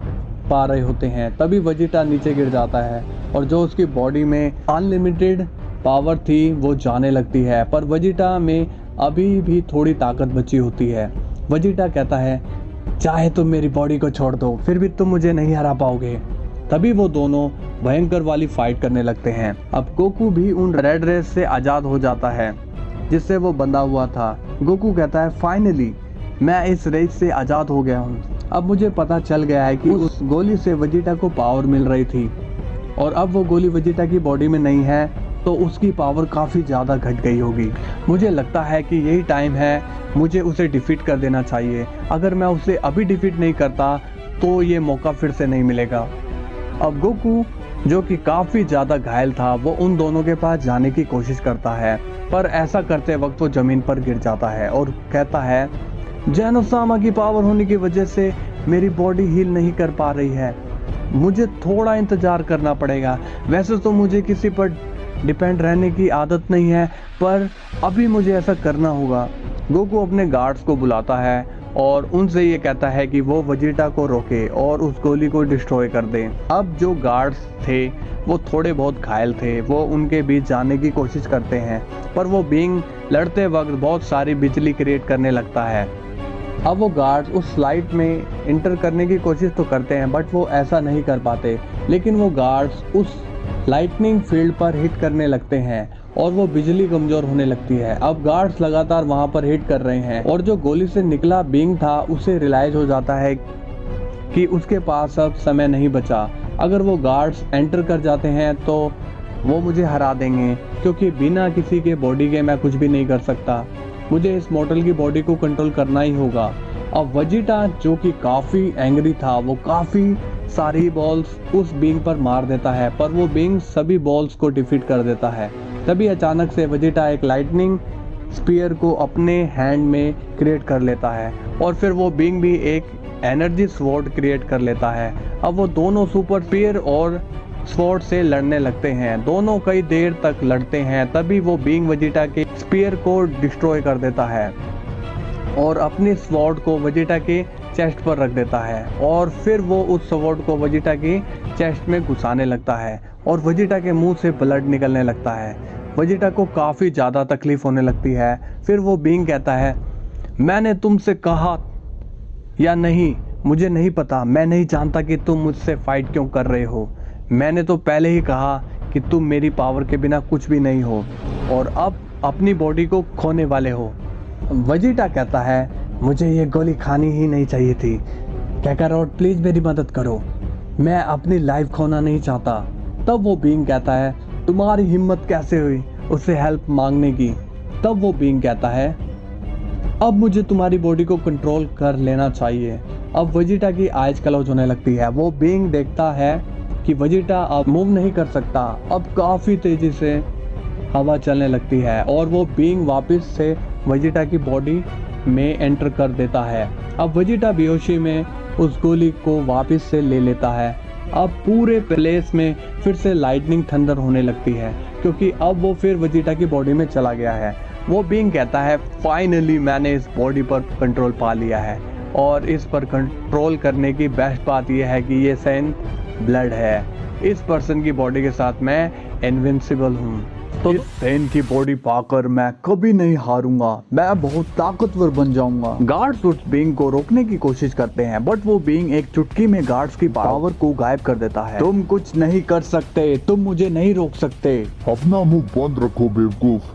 C: पा रहे होते हैं। तभी वेजिटा नीचे गिर जाता है और जो उसकी बॉडी में अनलिमिटेड पावर थी वो जाने लगती है, पर वेजिटा में अभी भी थोड़ी ताकत बची होती है। वेजिटा कहता है चाहे तुम मेरी बॉडी को छोड़ दो फिर भी तुम मुझे नहीं हरा पाओगे। तभी वो दोनों भयंकर वाली फाइट करने लगते हैं। अब गोकू भी उन रेड रेस से आज़ाद हो जाता है जिससे वो बंधा हुआ था। गोकू कहता है फाइनली मैं इस रेस से आज़ाद हो गया हूँ। अब मुझे पता चल गया है कि उस गोली से वेजिटा को पावर मिल रही थी और अब वो गोली वेजिटा की बॉडी में नहीं है तो उसकी पावर काफ़ी ज़्यादा घट गई होगी। मुझे लगता है कि यही टाइम है मुझे उसे डिफीट कर देना चाहिए। अगर मैं उसे अभी डिफीट नहीं करता तो ये मौका फिर से नहीं मिलेगा। अब गोकू जो कि काफ़ी ज़्यादा घायल था वो उन दोनों के पास जाने की कोशिश करता है, पर ऐसा करते वक्त वो ज़मीन पर गिर जाता है और कहता है जेनोसामा की पावर होने की वजह से मेरी बॉडी हील नहीं कर पा रही है, मुझे थोड़ा इंतज़ार करना पड़ेगा। वैसे तो मुझे किसी पर डिपेंड रहने की आदत नहीं है पर अभी मुझे ऐसा करना होगा। गोकू अपने गार्ड्स को बुलाता है और उनसे ये कहता है कि वो वेजिटा को रोके और उस गोली को डिस्ट्रॉय कर दें। अब जो गार्ड्स थे वो थोड़े बहुत घायल थे, वो उनके बीच जाने की कोशिश करते हैं पर वो बीइंग लड़ते वक्त बहुत सारी बिजली क्रिएट करने लगता है। अब वो गार्ड्स उस स्लाइड में इंटर करने की कोशिश तो करते हैं बट वो ऐसा नहीं कर पाते, लेकिन वो गार्ड्स उस लाइटनिंग फील्ड पर हिट करने लगते हैं और वो बिजली कमज़ोर होने लगती है। अब गार्ड्स लगातार वहाँ पर हिट कर रहे हैं और जो गोली से निकला बीइंग था उसे रियलाइज हो जाता है कि उसके पास अब समय नहीं बचा। अगर वो गार्ड्स एंटर कर जाते हैं तो वो मुझे हरा देंगे क्योंकि बिना किसी के बॉडी के मैं कुछ भी नहीं कर सकता। मुझे इस मॉडल की बॉडी को कंट्रोल करना ही होगा। अब वेजिटा जो कि काफ़ी एंग्री था वो काफ़ी सारी बॉल्स उस बीइंग पर मार देता है पर वो बीइंग सभी बॉल्स को डिफीट कर देता है। तभी अचानक से वेजिटा एक लाइटनिंग स्पीयर को अपने हैंड में क्रिएट कर लेता है और फिर वो बीइंग भी एक एनर्जी स्वॉर्ड क्रिएट कर लेता है। अब वो दोनों सुपर स्पीयर और स्वॉर्ड से लड़ने लगते हैं। दोनों कई देर तक लड़ते हैं, तभी वो बीइंग वेजिटा के स्पीयर को डिस्ट्रॉय कर देता है और अपनी स्वॉर्ड को वेजिटा के चेस्ट पर रख देता है और फिर वो उस स्वॉर्ड को वेजिटा की चेस्ट में घुसाने लगता है और वेजिटा के मुंह से ब्लड निकलने लगता है। वेजिटा को काफ़ी ज़्यादा तकलीफ होने लगती है। फिर वो बीइंग कहता है, मैंने तुमसे कहा या नहीं, मुझे नहीं पता, मैं नहीं जानता कि तुम मुझसे फाइट क्यों कर रहे हो। मैंने तो पहले ही कहा कि तुम मेरी पावर के बिना कुछ भी नहीं हो और अब अपनी बॉडी को खोने वाले हो। वेजिटा कहता है, मुझे ये गोली खानी ही नहीं चाहिए थी। काकारोट प्लीज़ मेरी मदद करो, मैं अपनी लाइफ खोना नहीं चाहता। तब वो बीइंग कहता है, तुम्हारी हिम्मत कैसे हुई उससे हेल्प मांगने की। तब वो बीइंग कहता है, अब मुझे तुम्हारी बॉडी को कंट्रोल कर लेना चाहिए। अब वेजिटा की आइज क्लोज होने लगती है। वो बीइंग देखता है कि वेजिटा अब मूव नहीं कर सकता। अब काफ़ी तेज़ी से हवा चलने लगती है और वो बीइंग वापस से वेजिटा की बॉडी में एंटर कर देता है। अब वेजिटा बेहोशी में उस गोली को वापस से ले लेता है। अब पूरे प्लेस में फिर से लाइटनिंग थंडर होने लगती है क्योंकि अब वो फिर वेजिटा की बॉडी में चला गया है। वो बीइंग कहता है, फाइनली मैंने इस बॉडी पर कंट्रोल पा लिया है और इस पर कंट्रोल करने की बेस्ट बात यह है कि ये सेन ब्लड है। इस पर्सन की बॉडी के साथ मैं इनविंसिबल हूँ। तो इस सेन की बॉडी पाकर मैं कभी नहीं हारूंगा, मैं बहुत ताकतवर बन जाऊंगा। गार्ड्स उस बीइंग को रोकने की कोशिश करते हैं बट वो बीइंग एक चुटकी में गार्ड्स की पावर को गायब कर देता है। तुम कुछ नहीं कर सकते, तुम मुझे नहीं रोक सकते।
B: अपना मुंह बंद रखो बेवकूफ।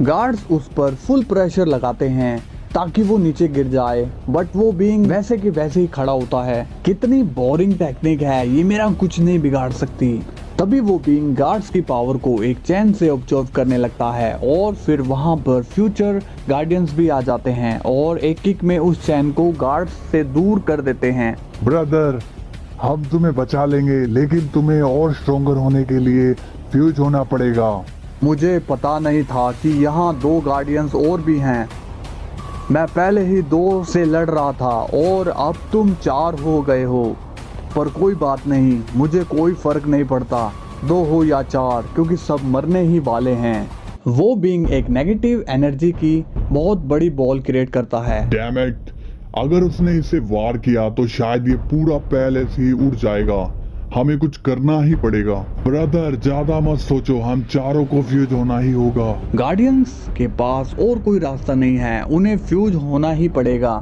A: गार्ड्स उस पर फुल प्रेशर लगाते हैं ताकि वो नीचे गिर जाए बट वो बीइंग वैसे की वैसे ही खड़ा होता है। कितनी बोरिंग टेक्निक है, ये मेरा कुछ नहीं बिगाड़ सकती। तभी वो बीइंग गार्ड्स की पावर को एक चैन से ऑब्जर्व करने लगता है और फिर वहां पर फ्यूचर गार्डियंस भी आ जाते हैं और एक किक में उस चैन को गार्ड्स से दूर कर देते हैं।
B: ब्रदर, हम तुम्हें बचा लेंगे लेकिन तुम्हें और स्ट्रोंगर होने के लिए फ्यूज होना पड़ेगा।
A: मुझे पता नहीं था कि यहाँ 2 गार्डियंस और भी हैं। मैं पहले ही 2 से लड़ रहा था और अब तुम 4 हो गए हो। पर कोई बात नहीं, मुझे कोई फर्क नहीं पड़ता 2 हो या 4, क्योंकि सब मरने ही वाले हैं। वो बीइंग एक नेगेटिव एनर्जी की बहुत बड़ी बॉल क्रिएट करता है।
B: डैम इट, अगर उसने इसे वार किया तो शायद ये पूरा पैलेस ही उड़ जाएगा। हमें कुछ करना ही पड़ेगा। ब्रदर, ज्यादा मत सोचो, हम चारों को फ्यूज होना ही होगा।
A: गार्डियंस के पास और कोई रास्ता नहीं है, उन्हें फ्यूज होना ही पड़ेगा,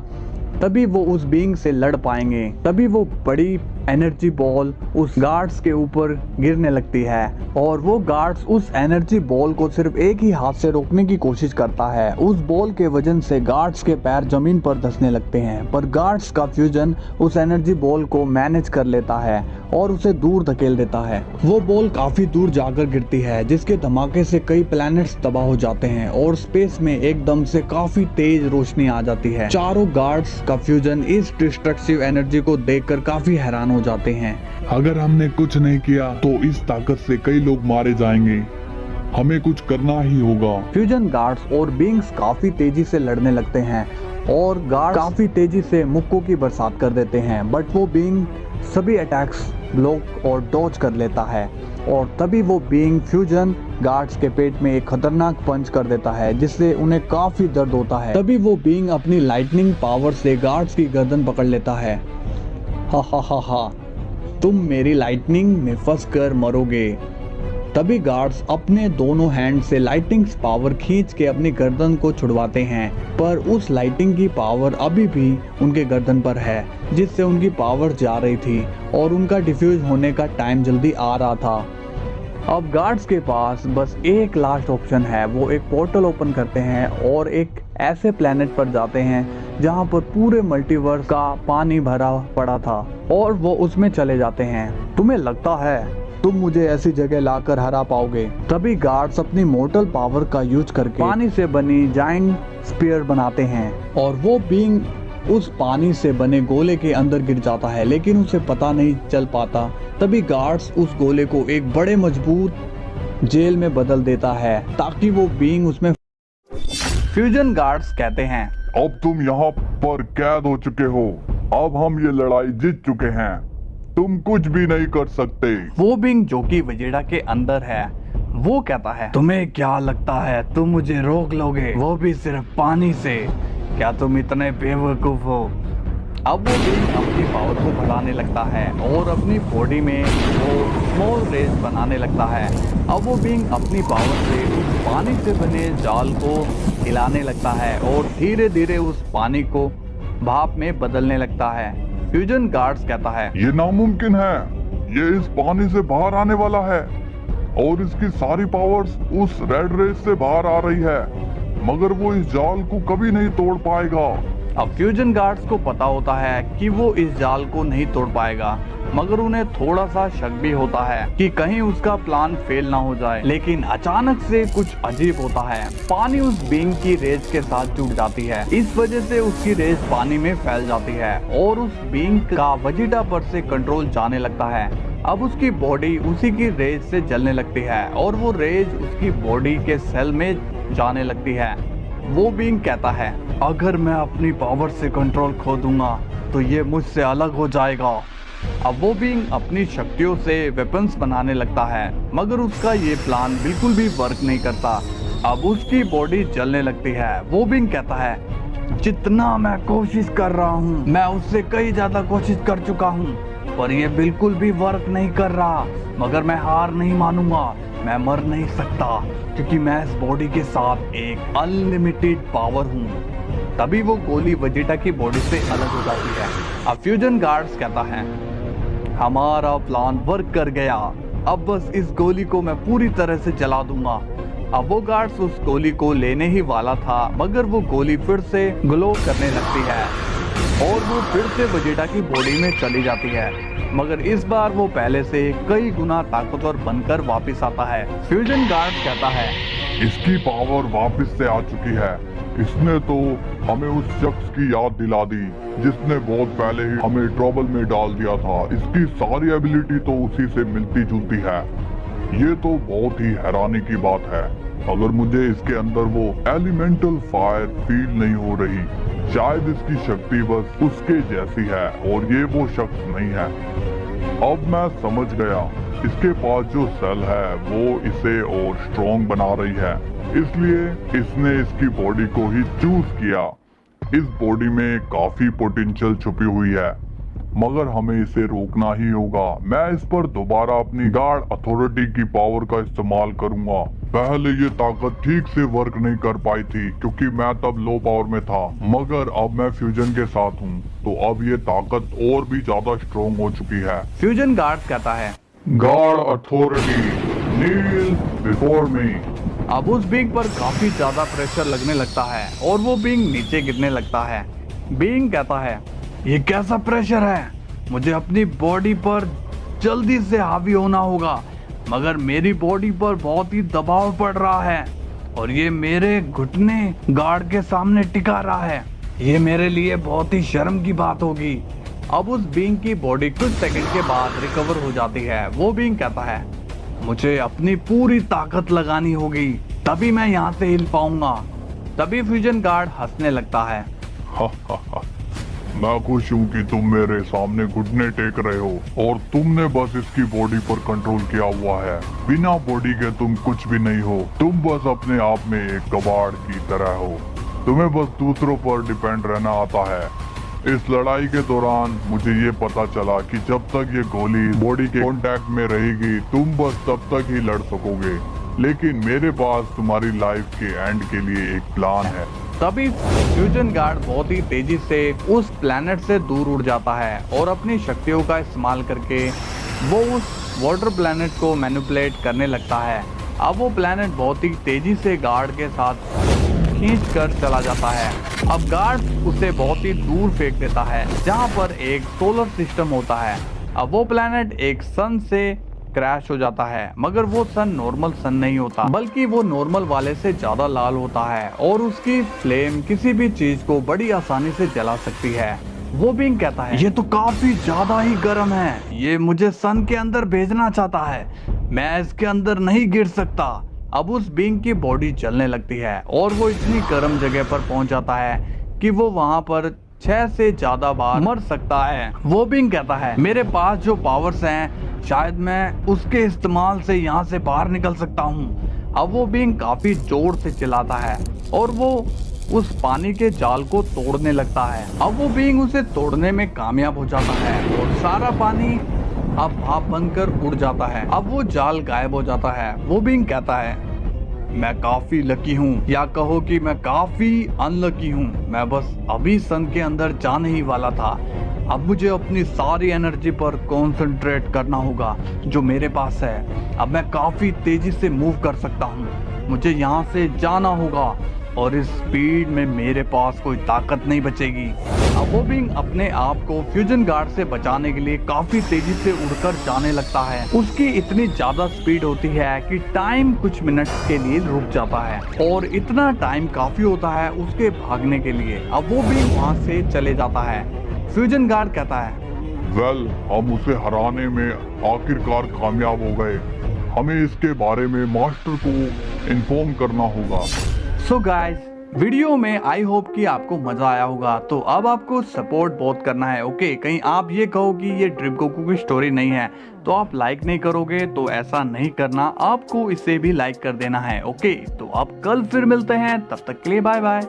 A: तभी वो उस बीइंग से लड़ पाएंगे। तभी वो बड़ी एनर्जी बॉल उस गार्ड्स के ऊपर गिरने लगती है और वो गार्ड्स उस एनर्जी बॉल को सिर्फ एक ही हाथ से रोकने की कोशिश करता है। उस बॉल के वजन से गार्ड्स के पैर जमीन पर धंसने लगते हैं पर गार्ड्स का फ्यूजन उस एनर्जी बॉल को मैनेज कर लेता है और उसे दूर धकेल देता है। वो बॉल काफी दूर जाकर गिरती है जिसके धमाके से कई प्लैनेट्स तबाह हो जाते हैं और स्पेस में एकदम से काफी तेज रोशनी आ जाती है। चारों गार्ड्स का फ्यूजन इस डिस्ट्रक्टिव एनर्जी को देखकर काफी हैरान हो जाते हैं।
B: अगर हमने कुछ नहीं किया तो इस ताकत से कई लोग मारे जाएंगे, हमें कुछ करना ही होगा।
A: फ्यूजन गार्ड्स और बीइंग्स काफी तेजी से लड़ने लगते हैं और गार्ड्स काफी तेजी से मुक्कों की बरसात कर देते हैं बट वो बीइंग सभी अटैक्स ब्लॉक और डॉज कर लेता है और तभी वो बीइंग फ्यूजन गार्ड्स के पेट में एक खतरनाक पंच कर देता है जिससे उन्हें काफी दर्द होता है। तभी वो बीइंग अपनी लाइटनिंग पावर से गार्ड्स की गर्दन पकड़ लेता है। हा हा हा हा, तुम मेरी लाइटनिंग में फंसकर मरोगे। तभी गार्ड्स अपने दोनों हैंड से लाइटिंग पावर खींच के अपनी गर्दन को छुड़वाते हैं पर उस लाइटिंग की पावर अभी भी उनके गर्दन पर है जिससे उनकी पावर जा रही थी और उनका डिफ्यूज होने का टाइम जल्दी आ रहा था। अब गार्ड्स के पास बस एक लास्ट ऑप्शन है, वो एक पोर्टल ओपन करते हैं और एक ऐसे प्लेनेट पर जाते हैं जहां पर पूरे मल्टीवर्स का पानी भरा पड़ा था और वो उसमें चले जाते हैं। तुम्हें लगता है तुम मुझे ऐसी जगह लाकर हरा पाओगे? तभी गार्ड्स अपनी मोर्टल पावर का यूज करके पानी से बनी जाइंट स्पीयर बनाते हैं और वो बीइंग उस पानी से बने गोले के अंदर गिर जाता है लेकिन उसे पता नहीं चल पाता। तभी गार्ड्स उस गोले को एक बड़े मजबूत जेल में बदल देता है ताकि वो बीइंग उसमें। फ्यूजन गार्ड्स कहते हैं,
B: अब तुम यहाँ पर कैद हो चुके हो, अब हम ये लड़ाई जीत चुके हैं, तुम कुछ भी नहीं कर सकते।
A: वो बिंग जो कि वेजिटा के अंदर है वो कहता है, तुम्हें क्या लगता है तुम मुझे रोक लोगे, वो भी सिर्फ पानी से? क्या तुम इतने बेवकूफ हो? अब वो बिंग अपनी पावर को बढ़ाने लगता है और अपनी बॉडी में वो स्मॉल रेस बनाने लगता है। अब वो बिंग अपनी पावर से उस पानी से बने जाल को हिलाने लगता है और धीरे धीरे उस पानी को भाप में बदलने लगता है। फ्यूजन गार्ड्स कहता है,
B: ये नामुमकिन है, ये इस पानी से बाहर आने वाला है और इसकी सारी पावर्स उस रेड रेस से बाहर आ रही है, मगर वो इस जाल को कभी नहीं तोड़ पाएगा।
A: अब फ्यूजन गार्ड्स को पता होता है कि वो इस जाल को नहीं तोड़ पाएगा, मगर उन्हें थोड़ा सा शक भी होता है कि कहीं उसका प्लान फेल ना हो जाए। लेकिन अचानक से कुछ अजीब होता है, पानी उस बिंग की रेस के साथ जुड़ जाती है। इस वजह से उसकी रेस पानी में फैल जाती है और उस बिंग का वेजिटा पर से कंट्रोल जाने लगता है। अब उसकी बॉडी उसी की रेस से जलने लगती है और वो रेज उसकी बॉडी के सेल में जाने लगती है। वो बिंग कहता है, अगर मैं अपनी पावर से कंट्रोल खो दूंगा तो ये मुझसे अलग हो जाएगा। अब वो बिंग अपनी शक्तियों से वेपन्स बनाने लगता है, मगर उसका ये प्लान बिल्कुल भी वर्क नहीं करता। अब उसकी बॉडी जलने लगती है। वो बिंग कहता है, जितना मैं कोशिश कर रहा हूँ, मैं उससे कई ज्यादा कोशिश कर चुका हूँ, पर ये बिल्कुल भी वर्क नहीं कर रहा। मगर मैं हार नहीं मानूंगा, मैं मर नहीं सकता, क्योंकि मैं इस बॉडी के साथ एक अनलिमिटेड पावर हूँ। तभी वो गोली वेजिटा की बॉडी से अलग हो जाती है। अब फ्यूजन गार्ड्स कहता है, हमारा प्लान वर्क कर गया, अब बस इस गोली को मैं पूरी तरह से जला दूंगा। अब वो गार्ड्स उस गोली को लेने ही वाला था, मगर वो गोली फिर से ग्लो करने लगती है और वो फिर से वेजिटा की बॉडी में चली जाती है, मगर इस बार वो पहले से कई गुना ताकतवर बनकर वापस आता है। फ्यूजन गार्ड कहता है,
B: इसकी पावर वापस से आ चुकी है, इसने तो हमें उस शख्स की याद दिला दी जिसने बहुत पहले ही हमें ट्रबल में डाल दिया था। इसकी सारी एबिलिटी तो उसी से मिलती जुलती है। ये तो बहुत ही हैरानी की बात है, अगर मुझे इसके अंदर वो एलिमेंटल फायर फील नहीं हो रही। शायद इसकी शक्ति बस उसके जैसी है और ये वो शख्स नहीं है। अब मैं समझ गया, इसके पास जो सेल है वो इसे और स्ट्रॉन्ग बना रही है, इसलिए इसने इसकी बॉडी को ही चूज किया। इस बॉडी में काफी पोटेंशियल छुपी हुई है, मगर हमें इसे रोकना ही होगा। मैं इस पर दोबारा अपनी गार्ड अथॉरिटी की पावर का इस्तेमाल करूंगा। पहले ये ताकत ठीक से वर्क नहीं कर पाई थी क्योंकि मैं तब लो पावर में था, मगर अब मैं फ्यूजन के साथ हूँ तो अब ये ताकत और भी ज्यादा स्ट्रॉन्ग हो चुकी है।
A: फ्यूजन गार्ड कहता है,
B: गार्ड अथॉरिटी नील बिफोर मी।
A: अब उस बिंग पर काफी ज्यादा प्रेशर लगने लगता है और वो बिंग नीचे गिरने लगता है। बिंग कहता है, ये कैसा प्रेशर है, मुझे अपनी बॉडी पर जल्दी से हावी होना होगा, मगर मेरी बॉडी पर बहुत ही दबाव पड़ रहा है और ये मेरे घुटने गार्ड के सामने टिका रहा है। ये मेरे लिए बहुत ही शर्म की बात होगी। अब उस बिंग की बॉडी कुछ सेकंड के बाद रिकवर हो जाती है। वो बिंग कहता है, मुझे अपनी पूरी ताकत लगानी होगी, तभी मैं यहाँ से हिल पाऊंगा। तभी फ्यूजन गार्ड हंसने लगता है।
B: मैं खुश हूँ कि तुम मेरे सामने घुटने टेक रहे हो और तुमने बस इसकी बॉडी पर कंट्रोल किया हुआ है। बिना बॉडी के तुम कुछ भी नहीं हो, तुम बस अपने आप में एक कबाड़ की तरह हो। तुम्हें बस दूसरों पर डिपेंड रहना आता है। इस लड़ाई के दौरान मुझे ये पता चला कि जब तक ये गोली बॉडी के कांटेक्ट में रहेगी तुम बस तब तक ही लड़ सकोगे, लेकिन मेरे पास तुम्हारी लाइफ के एंड के लिए एक प्लान है।
A: तभी फ्यूजन गार्ड बहुत ही तेजी से उस प्लेनेट से दूर उड़ जाता है और अपनी शक्तियों का इस्तेमाल करके वो उस वाटर प्लेनेट को मैनिपुलेट करने लगता है। अब वो प्लेनेट बहुत ही तेजी से गार्ड के साथ खींच कर चला जाता है। अब गार्ड उसे बहुत ही दूर फेंक देता है जहाँ पर एक सोलर सिस्टम होता है। अब वो प्लेनेट एक सन से क्रैश हो जाता है, मगर वो सन नॉर्मल सन नहीं होता, बल्कि वो नॉर्मल वाले से ज्यादा लाल होता है और उसकी फ्लेम किसी भी चीज को बड़ी आसानी से जला सकती है। वो बिंग कहता है, ये तो काफी ज्यादा ही गर्म है, ये मुझे सन के अंदर भेजना चाहता है, मैं इसके अंदर नहीं गिर सकता। अब उस बिंग की बॉडी जलने लगती है और वो इतनी गर्म जगह पर पहुंच जाता है कि वो वहां पर 6 से ज्यादा बार मर सकता है। वो बिंग कहता है मेरे पास जो पावर्स हैं शायद मैं उसके इस्तेमाल से यहाँ से बाहर निकल सकता हूँ। अब वो बिंग काफी जोर से चिल्लाता है और वो उस पानी के जाल को तोड़ने लगता है। अब वो बिंग उसे तोड़ने में कामयाब हो जाता है और सारा पानी अब भाप बनकर उड़ जाता है। अब वो जाल गायब हो जाता है। वो बिंग कहता है मैं काफी लकी हूँ, या कहो कि मैं काफी अनलकी हूँ। मैं बस अभी सन के अंदर जाने ही वाला था। अब मुझे अपनी सारी एनर्जी पर कंसंट्रेट करना होगा जो मेरे पास है। अब मैं काफी तेजी से मूव कर सकता हूँ। मुझे यहाँ से जाना होगा और इस स्पीड में मेरे पास कोई ताकत नहीं बचेगी। अब वो बिंग अपने आप को फ्यूजन गार्ड से बचाने के लिए काफी तेजी से उड़कर जाने लगता है। उसकी इतनी ज्यादा स्पीड होती है कि टाइम कुछ मिनट के लिए रुक जाता है और इतना टाइम काफी होता है उसके भागने के लिए। अब वो बिंग वहाँ से चले जाता है। फ्यूजन गार्ड कहता है
B: वेल, हम उसे हराने में आखिरकार कामयाब हो गए। हमें इसके बारे में मास्टर को इन्फॉर्म करना होगा।
A: सो गाइस, वीडियो में आई होप कि आपको मजा आया होगा। तो अब आपको सपोर्ट बहुत करना है। ओके, कहीं आप ये कहो कि ये ड्रीम गोकू की स्टोरी नहीं है तो आप लाइक नहीं करोगे, तो ऐसा नहीं करना, आपको इसे भी लाइक कर देना है। ओके, तो अब कल फिर मिलते हैं, तब तक के लिए बाय बाय।